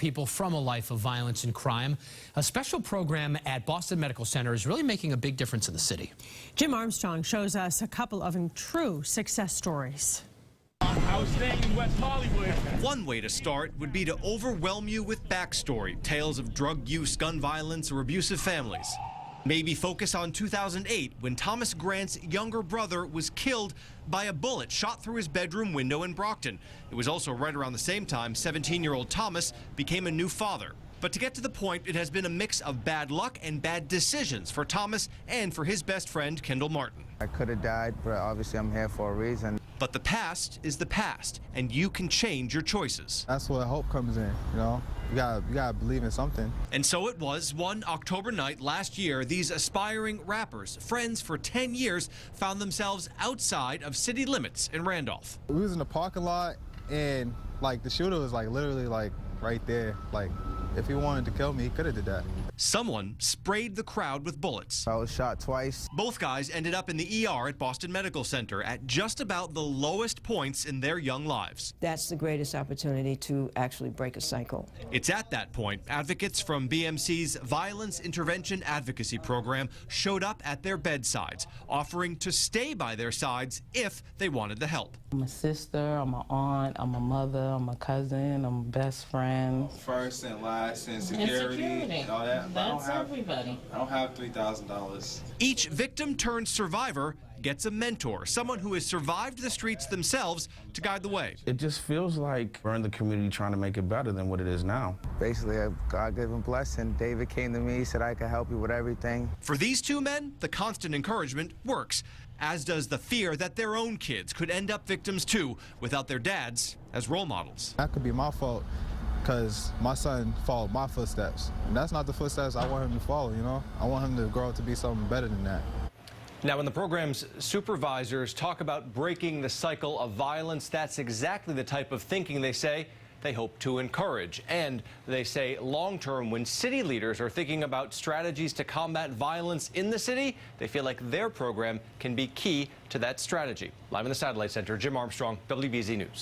people from a life of violence and crime. A special program at Boston Medical Center is really making a big difference in the city. Jim Armstrong shows us a couple of true success stories. I was staying in West Hollywood. One way to start would be to overwhelm you with backstory, tales of drug use, gun violence, or abusive families. Maybe focus on 2008 when Thomas Grant's younger brother was killed by a bullet shot through his bedroom window in Brockton. It was also right around the same time 17-year-old Thomas became a new father. But to get to the point, it has been a mix of bad luck and bad decisions for Thomas and for his best friend, Kendall Martin. I could have died, but obviously I'm here for a reason. But the past is the past, and you can change your choices. That's where hope comes in, you know? You gotta believe in something. And so it was one October night last year, these aspiring rappers, friends for 10 years, found themselves outside of city limits in Randolph. We was in the parking lot, and like the shooter was like literally like right there. Like if he wanted to kill me, he could have did that. Someone sprayed the crowd with bullets. I was shot twice. Both guys ended up in the ER at Boston Medical Center at just about the lowest points in their young lives. That's the greatest opportunity to actually break a cycle. It's at that point advocates from BMC's Violence Intervention Advocacy Program showed up at their bedsides, offering to stay by their sides if they wanted the help. I'm a sister, I'm an aunt, I'm a mother, I'm a cousin, I'm a best friend. First and last and security and all that. That's everybody. I don't have $3,000. Each victim turned survivor gets a mentor, someone who has survived the streets themselves to guide the way. It just feels like we're in the community trying to make it better than what it is now. Basically, a God-given blessing. David came to me, said I could help you with everything. For these two men, the constant encouragement works, as does the fear that their own kids could end up victims too, without their dads as role models. That could be my fault, because my son followed my footsteps. And that's not the footsteps I want him to follow, you know? I want him to grow up to be something better than that. Now, when the program's supervisors talk about breaking the cycle of violence, that's exactly the type of thinking they say they hope to encourage. And they say long-term, when city leaders are thinking about strategies to combat violence in the city, they feel like their program can be key to that strategy. Live in the Satellite Center, Jim Armstrong, WBZ News.